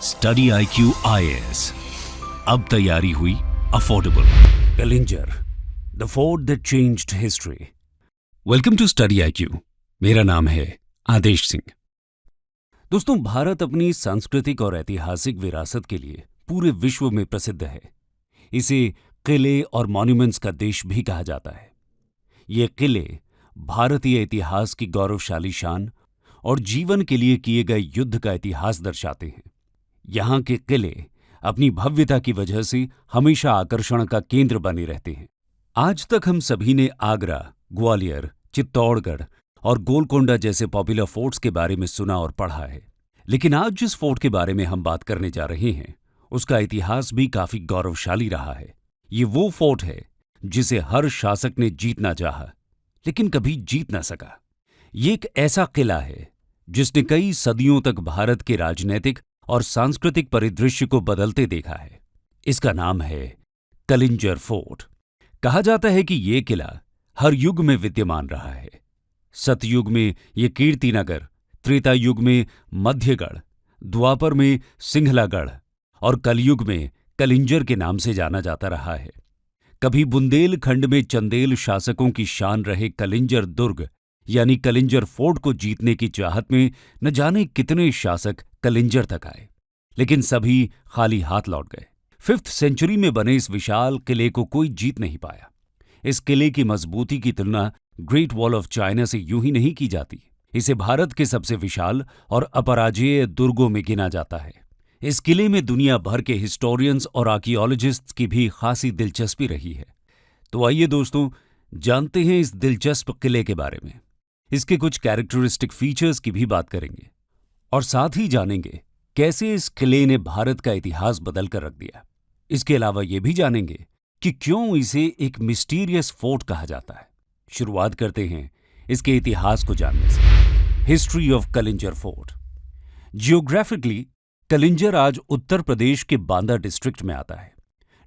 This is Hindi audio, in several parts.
स्टडी IQ IAS, अब तैयारी हुई affordable. Kalinjar, the fort that changed history. Welcome to study IQ। मेरा नाम है आदेश सिंह। दोस्तों, भारत अपनी सांस्कृतिक और ऐतिहासिक विरासत के लिए पूरे विश्व में प्रसिद्ध है। इसे किले और मॉन्यूमेंट्स का देश भी कहा जाता है। ये किले भारतीय इतिहास की गौरवशाली शान और जीवन के लिए किए गए युद्ध का इतिहास दर्शाते हैं। यहाँ के किले अपनी भव्यता की वजह से हमेशा आकर्षण का केंद्र बने रहते हैं। आज तक हम सभी ने आगरा, ग्वालियर, चित्तौड़गढ़ और गोलकोंडा जैसे पॉपुलर फोर्ट्स के बारे में सुना और पढ़ा है, लेकिन आज जिस फोर्ट के बारे में हम बात करने जा रहे हैं उसका इतिहास भी काफी गौरवशाली रहा है। ये वो फोर्ट है जिसे हर शासक ने जीतना चाहा, लेकिन कभी जीत ना सका। ये एक ऐसा किला है जिसने कई सदियों तक भारत के राजनीतिक और सांस्कृतिक परिदृश्य को बदलते देखा है। इसका नाम है कलिंजर फोर्ट। कहा जाता है कि ये किला हर युग में विद्यमान रहा है। सतयुग में ये कीर्तिनगर, त्रेता युग में मध्यगढ़, द्वापर में सिंहलागढ़ और कलयुग में कलिंजर के नाम से जाना जाता रहा है। कभी बुंदेलखंड में चंदेल शासकों की शान रहे कलिंजर दुर्ग यानी कलिंजर फोर्ट को जीतने की चाहत में न जाने कितने शासक कलिंजर तक आए, लेकिन सभी खाली हाथ लौट गए। 5th सेंचुरी में बने इस विशाल किले को कोई जीत नहीं पाया। इस किले की मजबूती की तुलना ग्रेट वॉल ऑफ चाइना से यूं ही नहीं की जाती। इसे भारत के सबसे विशाल और अपराजेय दुर्गों में गिना जाता है। इस किले में दुनिया भर के हिस्टोरियंस और आर्कियोलॉजिस्ट्स की भी खासी दिलचस्पी रही है। तो आइए दोस्तों, जानते हैं इस दिलचस्प किले के बारे में। इसके कुछ कैरेक्टरिस्टिक फीचर्स की भी बात करेंगे और साथ ही जानेंगे कैसे इस किले ने भारत का इतिहास बदल कर रख दिया। इसके अलावा ये भी जानेंगे कि क्यों इसे एक मिस्टीरियस फोर्ट कहा जाता है। शुरुआत करते हैं इसके इतिहास को जानने से। History of Kalinjar fort. Geographically Kalinjar आज उत्तर प्रदेश के बांदा डिस्ट्रिक्ट में आता है।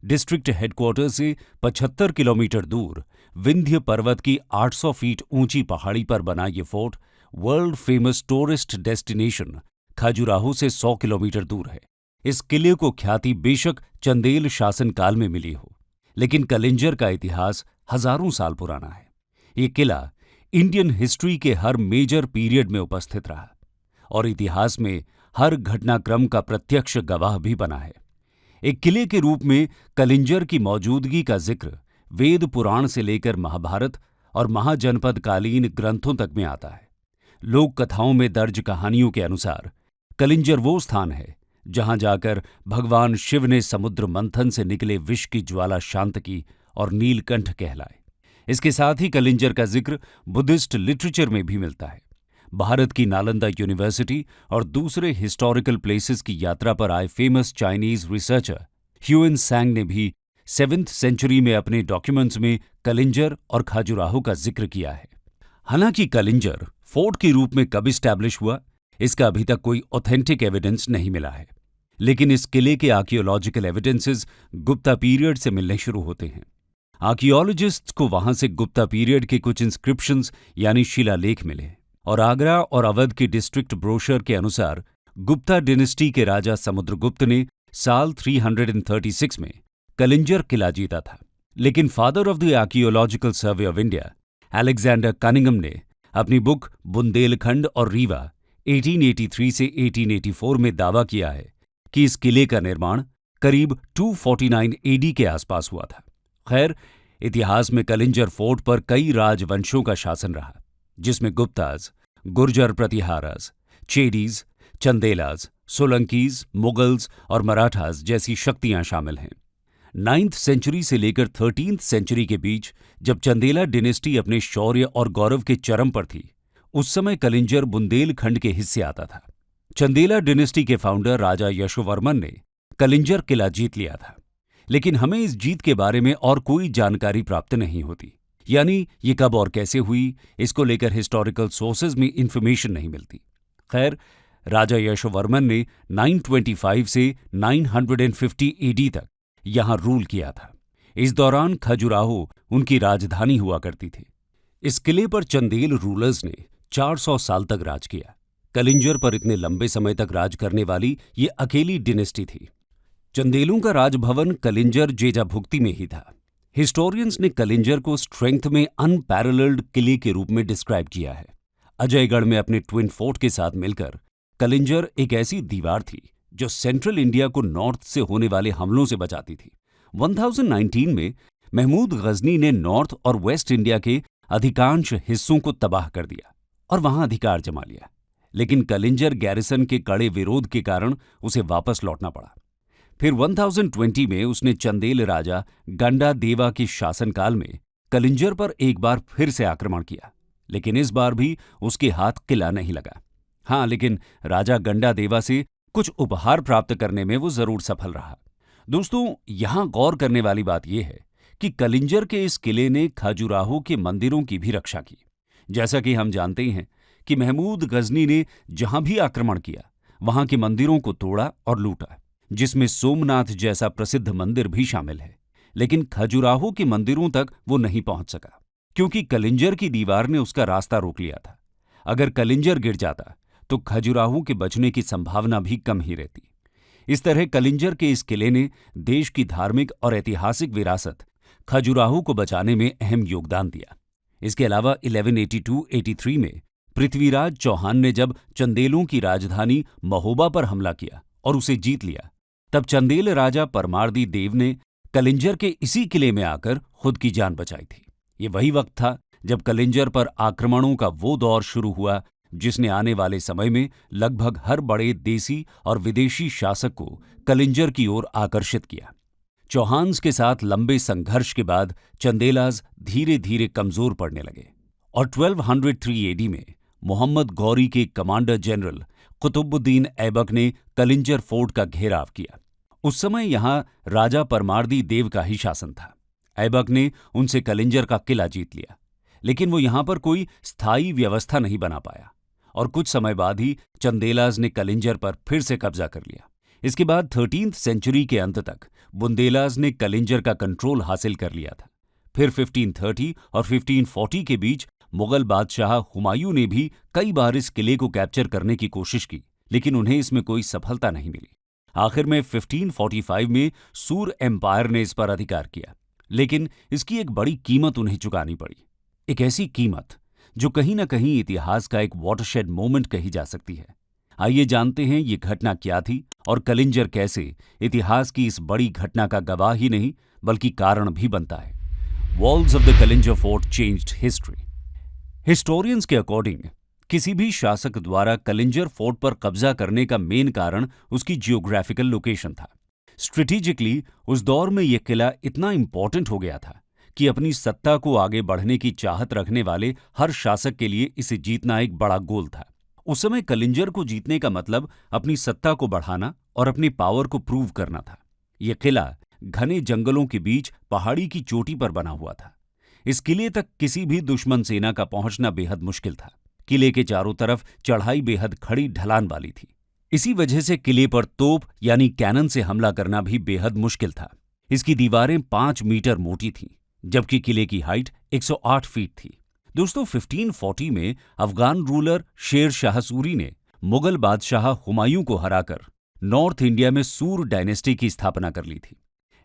डिस्ट्रिक्ट हेडक्वार्टर से 75 किलोमीटर दूर विंध्य पर्वत की 800 फीट ऊंची पहाड़ी पर बना ये fort world famous tourist destination Khajuraho से 100 किलोमीटर दूर है। इस किले को ख्याति बेशक चंदेल शासन काल में मिली हो, लेकिन कलिंजर का इतिहास हजारों साल पुराना है। ये किला इंडियन हिस्ट्री के हर मेजर पीरियड में उपस्थित रहा और इतिहास में हर घटनाक्रम का प्रत्यक्ष गवाह भी बना है। एक किले के रूप में कलिंजर की मौजूदगी का जिक्र वेद पुराण से लेकर महाभारत और महाजनपद कालीन ग्रंथों तक में आता है। लोक कथाओं में दर्ज कहानियों के अनुसार कलिंजर वो स्थान है जहां जाकर भगवान शिव ने समुद्र मंथन से निकले विष की ज्वाला शांत की और नीलकंठ कहलाए। इसके साथ ही कलिंजर का जिक्र बुद्धिस्ट लिटरेचर में भी मिलता है। भारत की नालंदा यूनिवर्सिटी और दूसरे हिस्टोरिकल प्लेसेस की यात्रा पर आए फेमस चाइनीज रिसर्चर ह्यूएन सांग ने भी 7th सेंचुरी में अपने डॉक्यूमेंट्स में कलिंजर और खजुराहो का जिक्र किया है। हालांकि कलिंजर फोर्ट के रूप में कब इस्टैब्लिश हुआ, इसका अभी तक कोई ऑथेंटिक एविडेंस नहीं मिला है, लेकिन इस किले के आर्कियोलॉजिकल एविडेंसेस गुप्ता पीरियड से मिलने शुरू होते हैं। आर्कियोलॉजिस्ट्स को वहां से गुप्ता पीरियड के कुछ इंस्क्रिप्शंस यानी शिलालेख मिले और आगरा और अवध की डिस्ट्रिक्ट ब्रोशर के अनुसार गुप्ता डिनेस्टी के राजा समुद्रगुप्त ने साल 336 में कलिंजर किला जीता था। लेकिन father of the archaeological survey of India Alexander Cunningham ने अपनी बुक बुंदेलखंड और रीवा 1883 से 1884 में दावा किया है कि इस किले का निर्माण करीब 249 AD के आसपास हुआ था। खैर, इतिहास में कलिंजर फोर्ट पर कई राजवंशों का शासन रहा, जिसमें गुप्ताज, गुर्जर प्रतिहाराज, चेडीज, चंदेलाज, सोलंकीज, मुगल्स और मराठास जैसी शक्तियां शामिल हैं। 9th सेंचुरी से लेकर 13th सेंचुरी के बीच जब चंदेला डिनेस्टी अपने शौर्य और गौरव के चरम पर थी, उस समय कलिंजर बुंदेलखंड के हिस्से आता था। चंदेला डिनेस्टी के फाउंडर राजा यशोवर्मन ने कलिंजर किला जीत लिया था, लेकिन हमें इस जीत के बारे में और कोई जानकारी प्राप्त नहीं होती। यानी ये कब और कैसे हुई, इसको लेकर हिस्टोरिकल सोर्सेज में इंफॉर्मेशन नहीं मिलती। खैर, राजा यशोवर्मन ने 925 से 950 AD तक यहां रूल किया था। इस दौरान खजुराहो उनकी राजधानी हुआ करती थी। इस किले पर चंदेल रूलर्स ने 400 साल तक राज किया। कलिंजर पर इतने लंबे समय तक राज करने वाली ये अकेली डिनेस्टी थी। चंदेलों का राजभवन कलिंजर जेजाभुक्ति में ही था। हिस्टोरियंस ने कलिंजर को स्ट्रेंथ में अनपैरेलल्ड किले के रूप में डिस्क्राइब किया है। अजयगढ़ में अपने ट्विन फोर्ट के साथ मिलकर कलिंजर एक ऐसी दीवार थी जो सेंट्रल इंडिया को नॉर्थ से होने वाले हमलों से बचाती थी। 1019 में महमूद गजनी ने नॉर्थ और वेस्ट इंडिया के अधिकांश हिस्सों को तबाह कर दिया और वहां अधिकार जमा लिया, लेकिन कलिंजर गैरिसन के कड़े विरोध के कारण उसे वापस लौटना पड़ा। फिर 1020 में उसने चंदेल राजा गंडा देवा के शासनकाल में कलिंजर पर एक बार फिर से आक्रमण किया, लेकिन इस बार भी उसके हाथ किला नहीं लगा। हाँ, लेकिन राजा गंडा देवा से कुछ उपहार प्राप्त करने में वो जरूर सफल रहा। दोस्तों, यहां गौर करने वाली बात यह है कि कलिंजर के इस किले ने खजुराहो के मंदिरों की भी रक्षा की। जैसा कि हम जानते हैं कि महमूद गजनी ने जहां भी आक्रमण किया वहां के मंदिरों को तोड़ा और लूटा, जिसमें सोमनाथ जैसा प्रसिद्ध मंदिर भी शामिल है। लेकिन खजुराहो के मंदिरों तक वो नहीं पहुंच सका क्योंकि कलिंजर की दीवार ने उसका रास्ता रोक लिया था। अगर कलिंजर गिर जाता तो खजुराहो के बचने की संभावना भी कम ही रहती। इस तरह कलिंजर के इस किले ने देश की धार्मिक और ऐतिहासिक विरासत खजुराहो को बचाने में अहम योगदान दिया। इसके अलावा 1182-83 में पृथ्वीराज चौहान ने जब चंदेलों की राजधानी महोबा पर हमला किया और उसे जीत लिया, तब चंदेल राजा परमार्दी देव ने कलिंजर के इसी किले में आकर खुद की जान बचाई थी। ये वही वक्त था जब कलिंजर पर आक्रमणों का वो दौर शुरू हुआ जिसने आने वाले समय में लगभग हर बड़े देसी और विदेशी शासक को कलिंजर की ओर आकर्षित किया। चौहान्स के साथ लंबे संघर्ष के बाद चंदेलाज धीरे धीरे कमजोर पड़ने लगे और 1203 एडी में मोहम्मद गौरी के कमांडर जनरल कुतुबुद्दीन ऐबक ने कलिंजर फोर्ट का घेराव किया। उस समय यहां राजा परमार्दी देव का ही शासन था। ऐबक ने उनसे कलिंजर का किला जीत लिया, लेकिन वो यहां पर कोई स्थायी व्यवस्था नहीं बना पाया और कुछ समय बाद ही चंदेलाज ने कलिंजर पर फिर से कब्जा कर लिया। इसके बाद 13th सेंचुरी के अंत तक बुंदेलाज ने कलिंजर का कंट्रोल हासिल कर लिया था। फिर 1530 और 1540 के बीच मुगल बादशाह हुमायूं ने भी कई बार इस किले को कैप्चर करने की कोशिश की, लेकिन उन्हें इसमें कोई सफलता नहीं मिली। आखिर में 1545 में सूर एम्पायर ने इस पर अधिकार किया, लेकिन इसकी एक बड़ी कीमत उन्हें चुकानी पड़ी। एक ऐसी कीमत जो कहीं ना कहीं इतिहास का एक वाटरशेड मोमेंट कही जा सकती है। आइए जानते हैं ये घटना क्या थी और कलिंजर कैसे इतिहास की इस बड़ी घटना का गवाह ही नहीं बल्कि कारण भी बनता है। Walls of the Kalinjar fort changed history. Historians के अकॉर्डिंग किसी भी शासक द्वारा कलिंजर फोर्ट पर कब्जा करने का मेन कारण उसकी जियोग्राफिकल लोकेशन था। स्ट्रेटेजिकली उस दौर में यह किला इतना इंपॉर्टेंट हो गया था कि अपनी सत्ता को आगे बढ़ने की चाहत रखने वाले हर शासक के लिए इसे जीतना एक बड़ा गोल था। उस समय कलिंजर को जीतने का मतलब अपनी सत्ता को बढ़ाना और अपनी पावर को प्रूव करना था। यह किला घने जंगलों के बीच पहाड़ी की चोटी पर बना हुआ था। इस किले तक किसी भी दुश्मन सेना का पहुंचना बेहद मुश्किल था। किले के चारों तरफ चढ़ाई बेहद खड़ी ढलान वाली थी। इसी वजह से किले पर तोप यानी कैनन से हमला करना भी बेहद मुश्किल था। इसकी दीवारें 5 मीटर मोटी थीं, जबकि किले की हाइट 108 फीट थी। दोस्तों, 1540 में अफगान रूलर शेर शाह सूरी ने मुगल बादशाह हुमायूं को हराकर नॉर्थ इंडिया में सूर डायनेस्टी की स्थापना कर ली थी।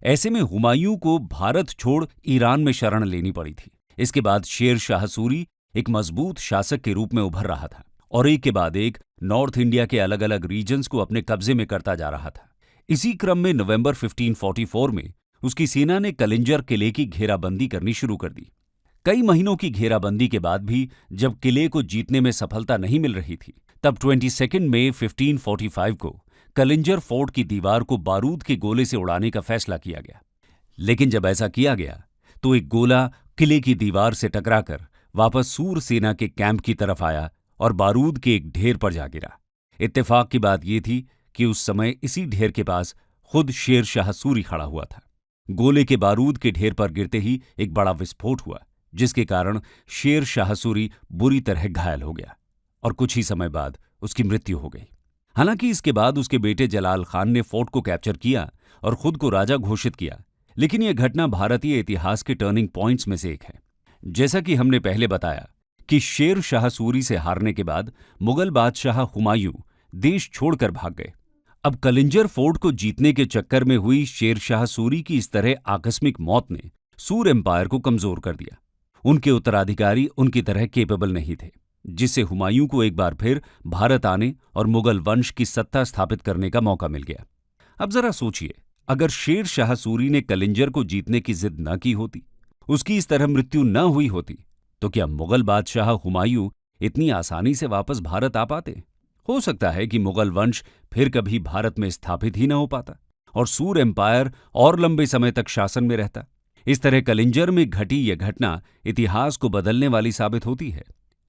ऐसे में हुमायूं को भारत छोड़ ईरान में शरण लेनी पड़ी थी। इसके बाद शेर शाह सूरी एक मजबूत शासक के रूप में उभर रहा था और एक के बाद एक नॉर्थ इंडिया के अलग अलग रीजन्स को अपने कब्जे में करता जा रहा था। इसी क्रम में नवंबर 1544 में उसकी सेना ने कलिंजर किले की घेराबंदी करनी शुरू कर दी। कई महीनों की घेराबंदी के बाद भी जब किले को जीतने में सफलता नहीं मिल रही थी, तब 22 मई 1545 को कलिंजर फोर्ट की दीवार को बारूद के गोले से उड़ाने का फैसला किया गया। लेकिन जब ऐसा किया गया तो एक गोला किले की दीवार से टकराकर वापस सूर सेना के कैंप की तरफ आया और बारूद के एक ढेर पर जा गिरा। इत्तेफाक की बात यह थी कि उस समय इसी ढेर के पास खुद शेर शाह सूरी खड़ा हुआ था। गोले के बारूद के ढेर पर गिरते ही एक बड़ा विस्फोट हुआ, जिसके कारण शेर शाह सूरी बुरी तरह घायल हो गया और कुछ ही समय बाद उसकी मृत्यु हो गई। हालांकि इसके बाद उसके बेटे जलाल खान ने फोर्ट को कैप्चर किया और खुद को राजा घोषित किया, लेकिन यह घटना भारतीय इतिहास के टर्निंग पॉइंट्स में से एक है। जैसा कि हमने पहले बताया कि शेर शाह सूरी से हारने के बाद मुगल बादशाह हुमायूं देश छोड़कर भाग गए। अब कलिंजर फोर्ट को जीतने के चक्कर में हुई शेर शाह सूरी की इस तरह आकस्मिक मौत ने सूर एम्पायर को कमजोर कर दिया। उनके उत्तराधिकारी उनकी तरह केपेबल नहीं थे, जिससे हुमायूं को एक बार फिर भारत आने और मुगल वंश की सत्ता स्थापित करने का मौका मिल गया। अब जरा सोचिए, अगर शेर शाह सूरी ने कलिंजर को जीतने की जिद न की होती, उसकी इस तरह मृत्यु न हुई होती, तो क्या मुगल बादशाह हुमायूं इतनी आसानी से वापस भारत आ पाते? हो सकता है कि मुगल वंश फिर कभी भारत में स्थापित ही न हो पाता और सूर एम्पायर और लंबे समय तक शासन में रहता। इस तरह कलिंजर में घटी यह घटना इतिहास को बदलने वाली साबित होती है।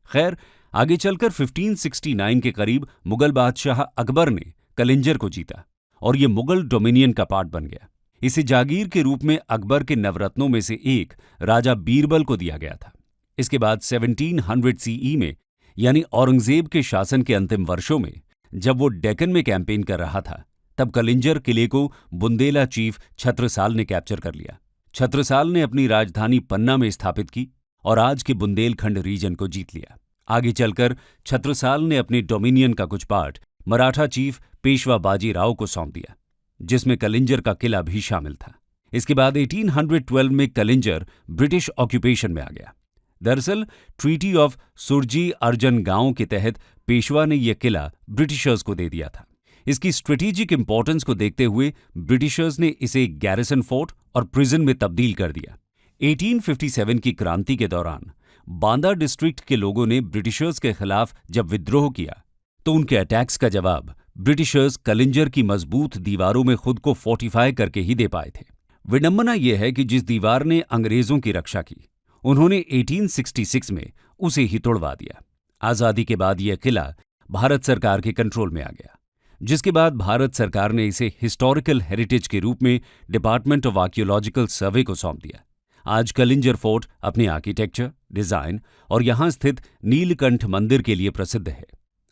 खैर, आगे चलकर 1569 के करीब मुगल बादशाह अकबर ने कलिंजर को जीता और यह मुगल डोमिनियन का पार्ट बन गया। इसे जागीर के रूप में अकबर के नवरत्नों में से एक राजा बीरबल को दिया गया था। इसके बाद 1700 सीई में, यानी औरंगजेब के शासन के अंतिम वर्षों में, जब वो डेक्कन में कैंपेन कर रहा था, तब कलिंजर किले को बुंदेला चीफ छत्रसाल ने कैप्चर कर लिया। छत्रसाल ने अपनी राजधानी पन्ना में स्थापित की और आज के बुंदेलखंड रीजन को जीत लिया। आगे चलकर छत्रसाल ने अपने डोमिनियन का कुछ पार्ट मराठा चीफ पेशवा बाजीराव को सौंप दिया, जिसमें कलिंजर का किला भी शामिल था। इसके बाद 1812 में कलिंजर ब्रिटिश ऑक्यूपेशन में आ गया। दरअसल ट्रीटी ऑफ सुरजी अर्जन गांव के तहत पेशवा ने यह किला ब्रिटिशर्स को दे दिया था। इसकी स्ट्रेटेजिक इंपॉर्टेंस को देखते हुए ब्रिटिशर्स ने इसे गैरिसन फोर्ट और प्रिजन में तब्दील कर दिया। 1857 की क्रांति के दौरान बांदा डिस्ट्रिक्ट के लोगों ने ब्रिटिशर्स के खिलाफ जब विद्रोह किया, तो उनके अटैक्स का जवाब ब्रिटिशर्स कलिंजर की मजबूत दीवारों में खुद को फोर्टिफाई करके ही दे पाए थे। विडंबना यह है कि जिस दीवार ने अंग्रेजों की रक्षा की, उन्होंने 1866 में उसे ही तोड़वा दिया। आजादी के बाद यह किला भारत सरकार के कंट्रोल में आ गया, जिसके बाद भारत सरकार ने इसे हिस्टोरिकल हेरिटेज के रूप में डिपार्टमेंट ऑफ आर्कियोलॉजिकल सर्वे को सौंप दिया। आज कलिंजर फोर्ट अपने आर्किटेक्चर, डिजाइन और यहां स्थित नीलकंठ मंदिर के लिए प्रसिद्ध है।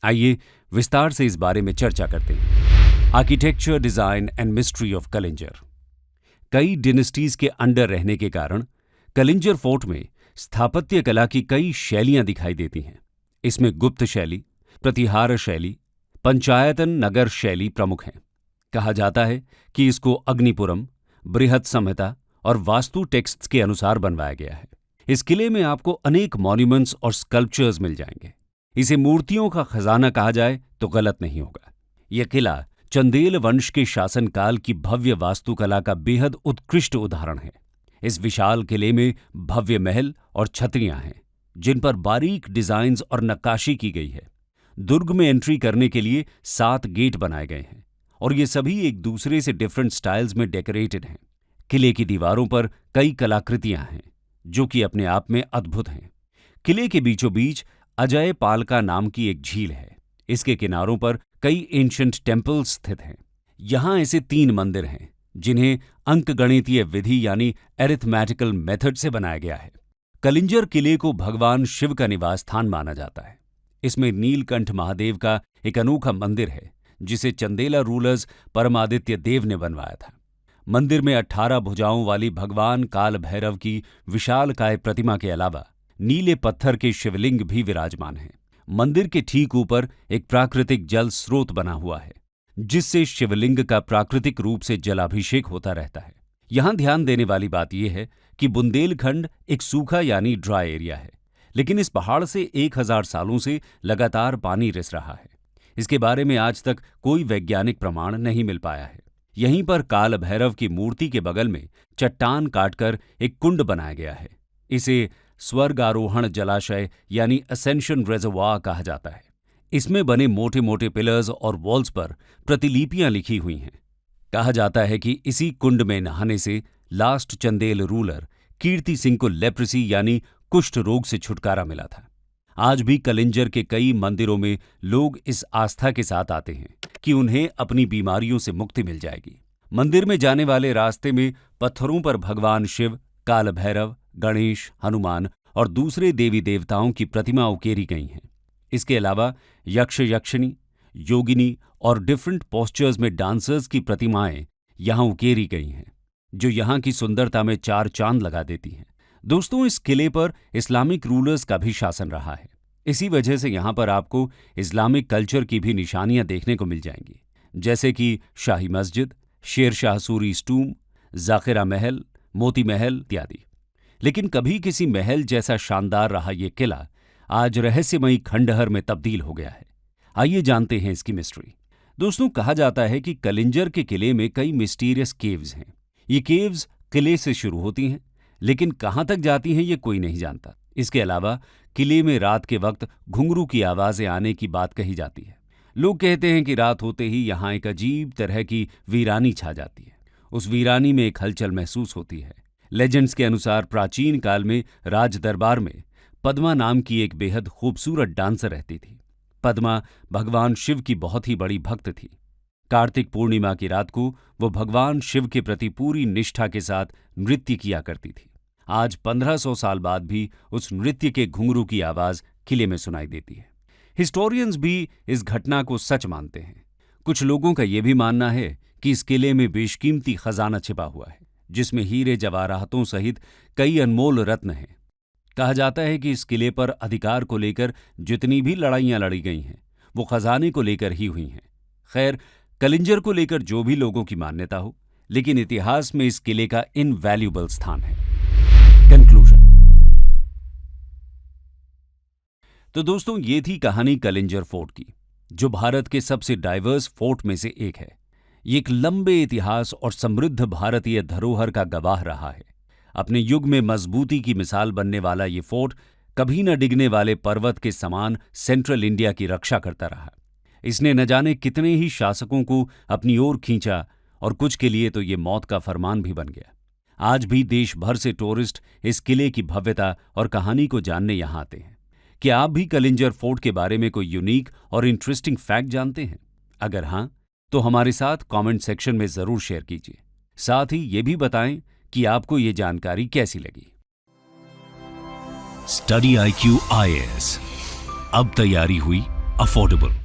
आइए विस्तार से इस बारे में चर्चा करते हैं। Architecture, design and mystery of Kalinjar. कई डिनेस्टीज के अंडर रहने के कारण कलिंजर फोर्ट में स्थापत्य कला की कई शैलियां दिखाई देती हैं। इसमें गुप्त शैली, प्रतिहार शैली, पंचायतन नगर शैली प्रमुख हैं। कहा जाता है कि इसको अग्निपुरम, बृहत संहिता और वास्तु टेक्स्ट्स के अनुसार बनवाया गया है। इस किले में आपको अनेक मॉन्यूमेंट्स और स्कल्पचर्स मिल जाएंगे। इसे मूर्तियों का खजाना कहा जाए तो गलत नहीं होगा। यह किला चंदेल वंश के शासनकाल की भव्य वास्तुकला का बेहद उत्कृष्ट उदाहरण है। इस विशाल किले में भव्य महल और छतरियां हैं, जिन पर बारीक डिजाइन्स और नक्काशी की गई है। दुर्ग में एंट्री करने के लिए 7 गेट बनाए गए हैं और ये सभी एक दूसरे से डिफरेंट स्टाइल्स में डेकोरेटेड हैं। किले की दीवारों पर कई कलाकृतियां हैं, जो कि अपने आप में अद्भुत हैं। किले के बीचों बीच अजय पालका नाम की एक झील है। इसके किनारों पर कई एंशिएंट टेम्पल्स स्थित हैं। यहां ऐसे 3 मंदिर हैं जिन्हें अंकगणितीय विधि यानी एरिथमेटिकल मेथड से बनाया गया है। कलिंजर किले को भगवान शिव का निवास स्थान माना जाता है। इसमें नीलकंठ महादेव का एक अनोखा मंदिर है, जिसे चंदेला रूलर्स परमादित्य देव ने बनवाया था। मंदिर में 18 भुजाओं वाली भगवान काल भैरव की विशालकाय प्रतिमा के अलावा नीले पत्थर के शिवलिंग भी विराजमान हैं। मंदिर के ठीक ऊपर एक प्राकृतिक जल स्रोत बना हुआ है, जिससे शिवलिंग का प्राकृतिक रूप से जलाभिषेक होता रहता है। यहां ध्यान देने वाली बात यह है कि बुंदेलखंड एक सूखा यानी ड्राई एरिया है, लेकिन इस पहाड़ से 1000 सालों से लगातार पानी रिस रहा है। इसके बारे में आज तक कोई वैज्ञानिक प्रमाण नहीं मिल पाया है। यहीं पर काल भैरव की मूर्ति के बगल में चट्टान काटकर एक कुंड बनाया गया है। इसे स्वर्गारोहण जलाशय यानी असेंशन रेजर्वॉयर कहा जाता है। इसमें बने मोटे मोटे पिलर्स और वॉल्स पर प्रतिलिपियां लिखी हुई हैं। कहा जाता है कि इसी कुंड में नहाने से लास्ट चंदेल रूलर कीर्ति सिंह को लेप्रेसी यानी कुष्ठ रोग से छुटकारा मिला था। आज भी कलिंजर के कई मंदिरों में लोग इस आस्था के साथ आते हैं कि उन्हें अपनी बीमारियों से मुक्ति मिल जाएगी। मंदिर में जाने वाले रास्ते में पत्थरों पर भगवान शिव, काल भैरव, गणेश, हनुमान और दूसरे देवी देवताओं की प्रतिमा उकेरी गई हैं। इसके अलावा यक्ष, यक्षिणी, योगिनी और डिफरेंट पोस्चर्स में डांसर्स की प्रतिमाएं यहां उकेरी गई हैं, जो यहां की सुंदरता में 4 चांद लगा देती हैं। दोस्तों, इस किले पर इस्लामिक रूलर्स का भी शासन रहा है। इसी वजह से यहाँ पर आपको इस्लामिक कल्चर की भी निशानियां देखने को मिल जाएंगी, जैसे कि शाही मस्जिद, शेर शाह सूरी स्टूम, जाकिरा महल, मोती महल इत्यादि। लेकिन कभी किसी महल जैसा शानदार रहा ये किला आज रहस्यमयी खंडहर में तब्दील हो गया है। आइए जानते हैं इसकी मिस्ट्री। दोस्तों, कहा जाता है कि कलिंजर के किले में कई मिस्टीरियस केव्स हैं। ये केव्स किले से शुरू होती हैं, लेकिन कहाँ तक जाती हैं ये कोई नहीं जानता। इसके अलावा किले में रात के वक्त घुंघरू की आवाजें आने की बात कही जाती है। लोग कहते हैं कि रात होते ही यहाँ एक अजीब तरह की वीरानी छा जाती है। उस वीरानी में एक हलचल महसूस होती है। लेजेंड्स के अनुसार प्राचीन काल में राज दरबार में पद्मा नाम की एक बेहद खूबसूरत डांसर रहती थी। पद्मा भगवान शिव की बहुत ही बड़ी भक्त थी। कार्तिक पूर्णिमा की रात को वो भगवान शिव के प्रति पूरी निष्ठा के साथ नृत्य किया करती थी। आज 1500 साल बाद भी उस नृत्य के घुंघरू की आवाज किले में सुनाई देती है। हिस्टोरियंस भी इस घटना को सच मानते हैं। कुछ लोगों का यह भी मानना है कि इस किले में बेशकीमती खजाना छिपा हुआ है, जिसमें हीरे जवाहरातों सहित कई अनमोल रत्न हैं। कहा जाता है कि इस किले पर अधिकार को लेकर जितनी भी लड़ाइयां लड़ी गई हैं, वो खजाने को लेकर ही हुई हैं। खैर, कलिंजर को लेकर जो भी लोगों की मान्यता हो, लेकिन इतिहास में इस किले का इनवैल्यूएबल स्थान है। कंक्लूजन। तो दोस्तों, ये थी कहानी कलिंजर फोर्ट की, जो भारत के सबसे डाइवर्स फोर्ट में से एक है। ये एक लंबे इतिहास और समृद्ध भारतीय धरोहर का गवाह रहा है। अपने युग में मजबूती की मिसाल बनने वाला ये फोर्ट कभी न डिगने वाले पर्वत के समान सेंट्रल इंडिया की रक्षा करता रहा। इसने न जाने कितने ही शासकों को अपनी ओर खींचा, और कुछ के लिए तो ये मौत का फरमान भी बन गया। आज भी देश भर से टूरिस्ट इस किले की भव्यता और कहानी को जानने यहाँ आते हैं। क्या आप भी कलिंजर फोर्ट के बारे में कोई यूनिक और इंटरेस्टिंग फैक्ट जानते हैं? अगर हाँ, तो हमारे साथ कमेंट सेक्शन में जरूर शेयर कीजिए। साथ ही ये भी बताएं कि आपको ये जानकारी कैसी लगी। स्टडी IQ IAS, अब तैयारी हुई अफोर्डेबल।